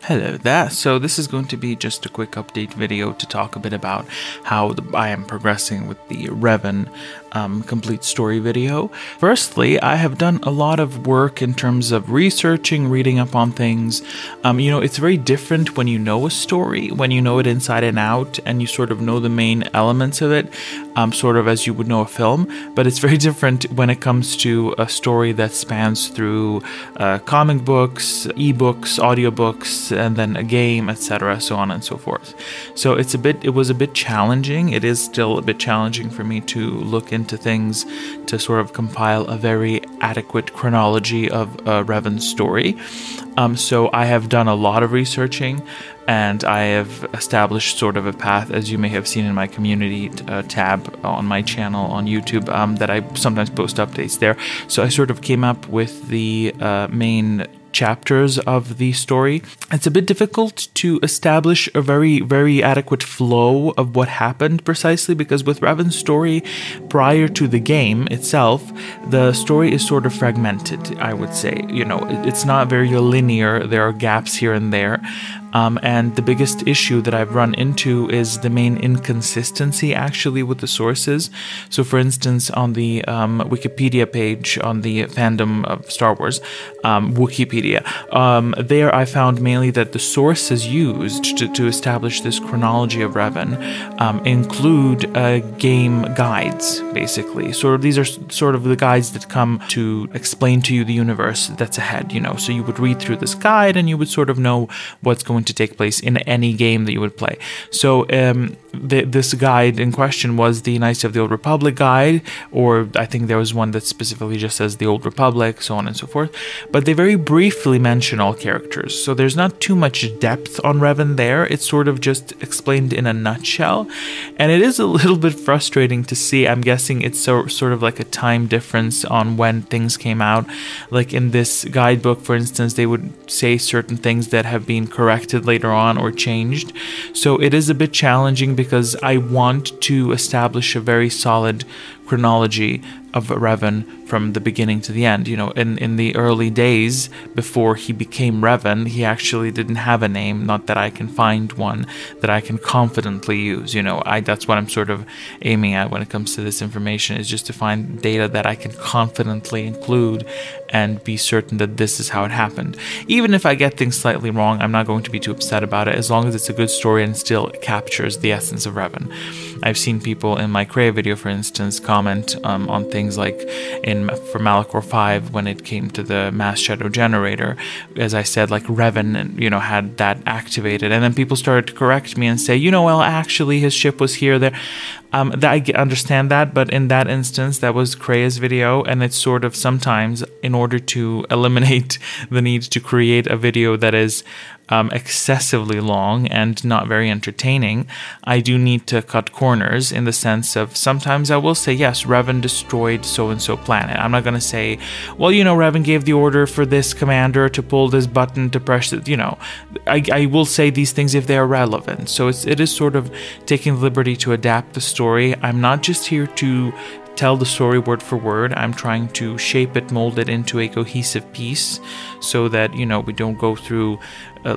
Hello there, so this is going to be just a quick update video to talk a bit about how I am progressing with the Revan complete story video. Firstly, I have done a lot of work in terms of researching, reading up on things. It's very different when you know a story, when you know it inside and out, and you sort of know the main elements of it, sort of as you would know a film, but it's very different when it comes to a story that spans through comic books, ebooks, audiobooks, and then a game, etc., so on and so forth. So it was a bit challenging. It is still a bit challenging for me to look into things to sort of compile a very adequate chronology of Revan's story. So I have done a lot of researching, and I have established sort of a path, as you may have seen in my community tab on my channel on YouTube, that I sometimes post updates there. So I sort of came up with the main chapters of the story. It's a bit difficult to establish a very, very adequate flow of what happened precisely, because with Revan's story prior to the game itself, the story is sort of fragmented, I would say. It's not very linear. There are gaps here and there. And the biggest issue that I've run into is the main inconsistency actually with the sources. So for instance, on the Wikipedia page on the fandom of Star Wars, Wikipedia, there I found mainly that the sources used to establish this chronology of Revan include game guides, basically. So these are sort of the guides that come to explain to you the universe that's ahead, So you would read through this guide and you would sort of know what's going to take place in any game that you would play. So this guide in question was the Knights of the Old Republic guide, or I think there was one that specifically just says the Old Republic, so on and so forth. But they very briefly mention all characters, so there's not too much depth on Revan there. It's sort of just explained in a nutshell, and it is a little bit frustrating to see. I'm guessing it's sort of like a time difference on when things came out. Like in this guidebook, for instance, they would say certain things that have been corrected later on or changed. So it is a bit challenging because I want to establish a very solid chronology of Revan from the beginning to the end. In the early days before he became Revan, he actually didn't have a name, not that I can find one that I can confidently use. That's what I'm sort of aiming at when it comes to this information, is just to find data that I can confidently include and be certain that this is how it happened. Even if I get things slightly wrong, I'm not going to be too upset about it, as long as it's a good story and still captures the essence of Revan. I've seen people in my Cray video, for instance, comment on things like for Malachor 5, when it came to the mass shadow generator, as I said, like Revan, had that activated, and then people started to correct me and say, well, actually his ship was here, there. I understand that, but in that instance, that was Cray's video, and it's sort of sometimes, in order to eliminate the need to create a video that is excessively long and not very entertaining, I do need to cut corners, in the sense of sometimes I will say, yes, Revan destroyed so-and-so planet. I'm not going to say, well, Revan gave the order for this commander to pull this button to press it. I will say these things if they are relevant. So it is sort of taking the liberty to adapt the story. I'm not just here to tell the story word for word. I'm trying to shape it, mold it into a cohesive piece, so that we don't go through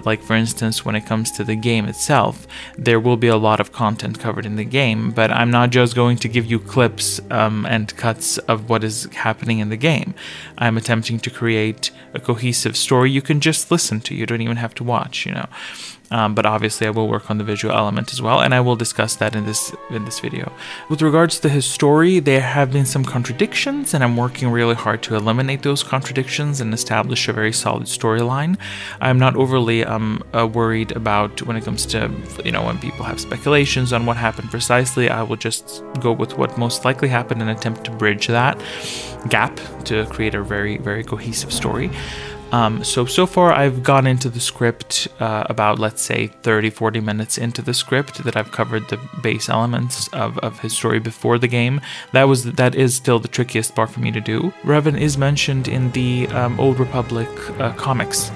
like for instance, when it comes to the game itself, there will be a lot of content covered in the game, but I'm not just going to give you clips and cuts of what is happening in the game. I'm attempting to create a cohesive story you can just listen to. You don't even have to watch, but obviously I will work on the visual element as well, and I will discuss that in this video. With regards to his story, there have been some contradictions, and I'm working really hard to eliminate those contradictions and establish a very solid storyline. I'm not overly worried about when it comes to, when people have speculations on what happened precisely. I will just go with what most likely happened and attempt to bridge that gap to create a very, very cohesive story. So far I've gone into the script about, let's say, 30-40 minutes into the script, that I've covered the base elements of his story before the game. That is still the trickiest part for me to do. Revan is mentioned in the Old Republic comics.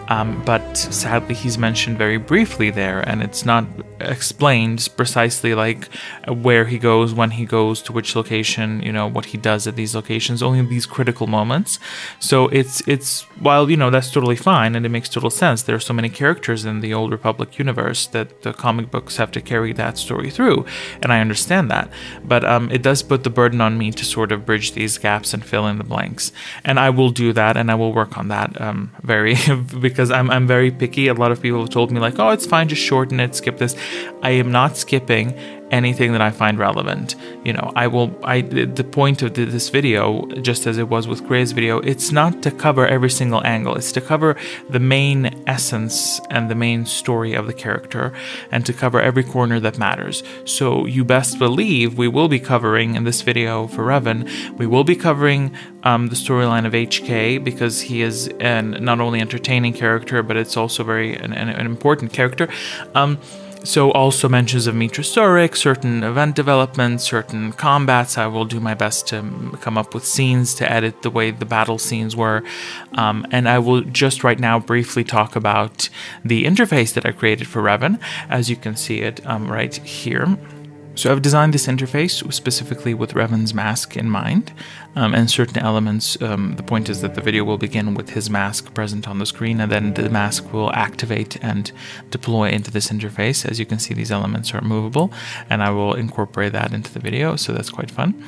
but sadly he's mentioned very briefly there, and it's not explained precisely like where he goes, when he goes, to which location, you know, what he does at these locations, only these critical moments. So it's while, you know, that's totally fine and it makes total sense. There are so many characters in the Old Republic universe that the comic books have to carry that story through, and I understand that, but it does put the burden on me to sort of bridge these gaps and fill in the blanks, and I will do that, and I will work on that because I'm very picky. A lot of people have told me like, oh, it's fine, just shorten it, skip this. I am not skipping anything that I find relevant. You know, the point of this video, just as it was with Gray's video, it's not to cover every single angle. It's to cover the main essence and the main story of the character, and to cover every corner that matters. So you best believe we will be covering in this video for Revan, we will be covering the storyline of HK, because he is an not only entertaining character, but it's also an important character. So also mentions of Mitra Surik, certain event developments, certain combats. I will do my best to come up with scenes to edit the way the battle scenes were. And I will just right now briefly talk about the interface that I created for Revan, as you can see it right here. So I've designed this interface specifically with Revan's mask in mind, and certain elements. The point is that the video will begin with his mask present on the screen, and then the mask will activate and deploy into this interface. As you can see, these elements are movable, and I will incorporate that into the video, so that's quite fun.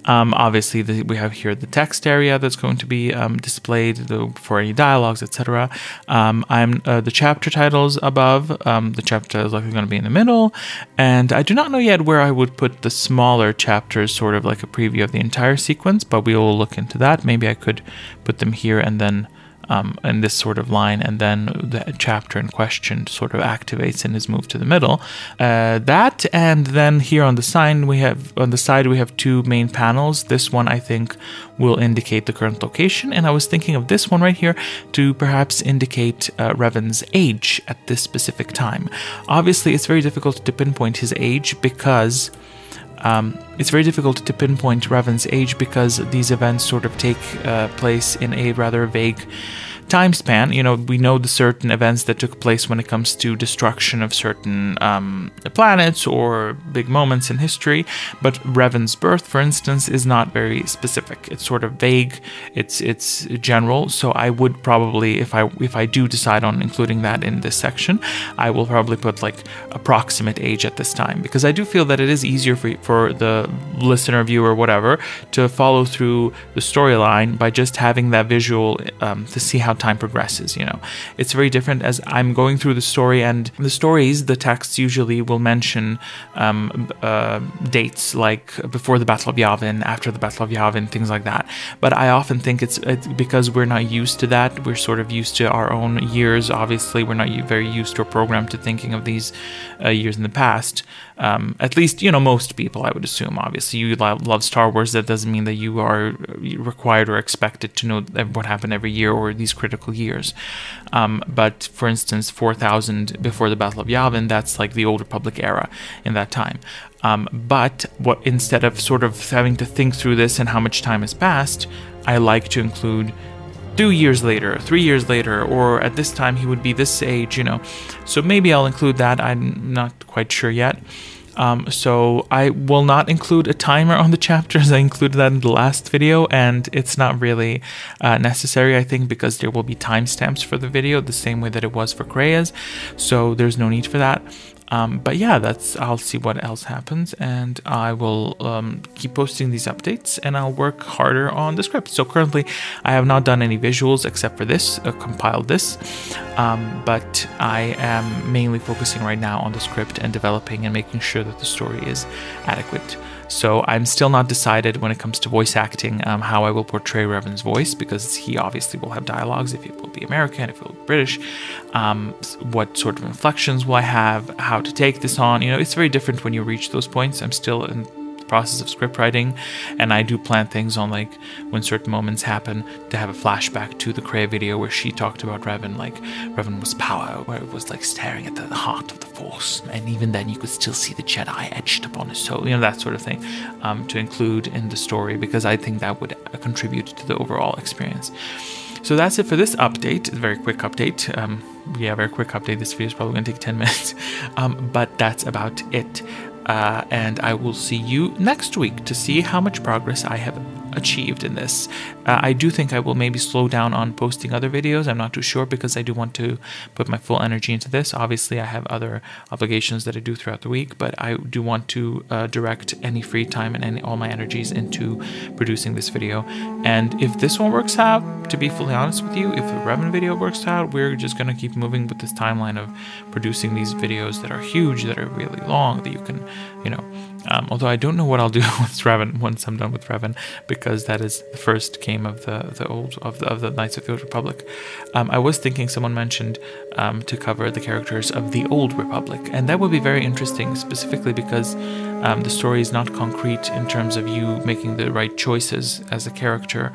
Obviously, we have here the text area that's going to be displayed for any dialogues, etc. The chapter titles above. The chapter is likely going to be in the middle, and I do not know yet where I would put the smaller chapters, sort of like a preview of the entire sequence, but we will look into that. Maybe I could put them here and then in this sort of line, and then the chapter in question sort of activates and is moved to the middle. That, and then here on the side we have two main panels. This one I think will indicate the current location, and I was thinking of this one right here to perhaps indicate Revan's age at this specific time. Obviously, it's very difficult to pinpoint his age because Revan's age because these events sort of take place in a rather vague time span. You know, we know the certain events that took place when it comes to destruction of certain planets or big moments in history, but Revan's birth, for instance, is not very specific. It's sort of vague, it's general. So I would probably, if I do decide on including that in this section, I will probably put like approximate age at this time, because I do feel that it is easier for the listener, viewer, whatever, to follow through the storyline by just having that visual to see how time progresses. You know, it's very different as I'm going through the story, and the texts usually will mention dates like before the Battle of Yavin, after the Battle of Yavin, things like that. But I often think it's because we're not used to that. We're sort of used to our own years. Obviously, we're not very used or programmed to thinking of these years in the past. At least, you know, most people, I would assume. Obviously, you love Star Wars. That doesn't mean that you are required or expected to know what happened every year or these critical years. But for instance, 4000 before the Battle of Yavin, that's like the Old Republic era in that time. But instead of sort of having to think through this and how much time has passed, I like to include 2 years later, 3 years later, or at this time he would be this age, you know. So maybe I'll include that. I'm not quite sure yet. So I will not include a timer on the chapters. I included that in the last video, and it's not really necessary, I think, because there will be timestamps for the video the same way that it was for Krea's, so there's no need for that. But yeah, I'll see what else happens, and I will keep posting these updates, and I'll work harder on the script. So currently I have not done any visuals except for this, compiled this, but I am mainly focusing right now on the script and developing and making sure that the story is adequate. So I'm still not decided when it comes to voice acting how I will portray Revan's voice, because he obviously will have dialogues, if it will be American, if it will be British, what sort of inflections will I have, how to take this on. You know, it's very different when you reach those points. I'm still in the process of script writing, and I do plan things on, like, when certain moments happen, to have a flashback to the Krea video where she talked about Revan, like Revan was power, where it was like staring at the heart of the Force, and even then you could still see the Jedi etched upon his soul, you know, that sort of thing, to include in the story, because I think that would contribute to the overall experience. So that's it for this update. A very quick update. Yeah, very quick update. This video is probably going to take 10 minutes. But that's about it. And I will see you next week to see how much progress I have achieved in this. I do think I will maybe slow down on posting other videos. I'm not too sure because I do want to put my full energy into this. Obviously, I have other obligations that I do throughout the week, but I do want to direct any free time and all my energies into producing this video. And if this one works out, to be fully honest with you, if the Revan video works out, we're just going to keep moving with this timeline of producing these videos that are huge, that are really long, that you can, you know, although I don't know what I'll do with Revan once I'm done with Revan, because that is the first game of the Knights of the Old Republic. I was thinking, someone mentioned to cover the characters of the Old Republic, and that would be very interesting, specifically because the story is not concrete in terms of you making the right choices as a character.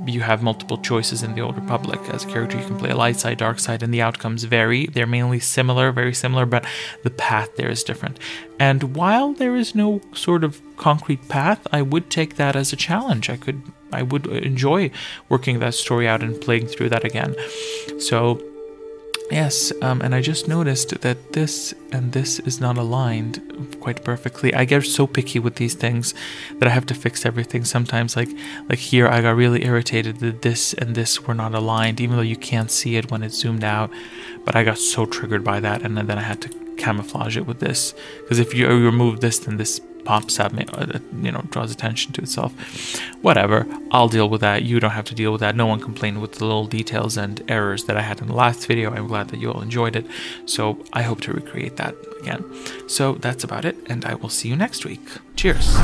You have multiple choices in the Old Republic. As a character, you can play a light side, dark side, and the outcomes vary. They're mainly similar, very similar, but the path there is different. And while there is no sort of concrete path, I would take that as a challenge. I would enjoy working that story out and playing through that again. So yes, and I just noticed that this and this is not aligned quite perfectly. I get so picky with these things that I have to fix everything. Sometimes, like here, I got really irritated that this and this were not aligned, even though you can't see it when it's zoomed out. But I got so triggered by that, and then I had to camouflage it with this, because if you remove this, then this pops up, you know, draws attention to itself. Whatever, I'll deal with that. You don't have to deal with that. No one complained with the little details and errors that I had in the last video. I'm glad that you all enjoyed it, so I hope to recreate that again. So that's about it, and I will see you next week. Cheers.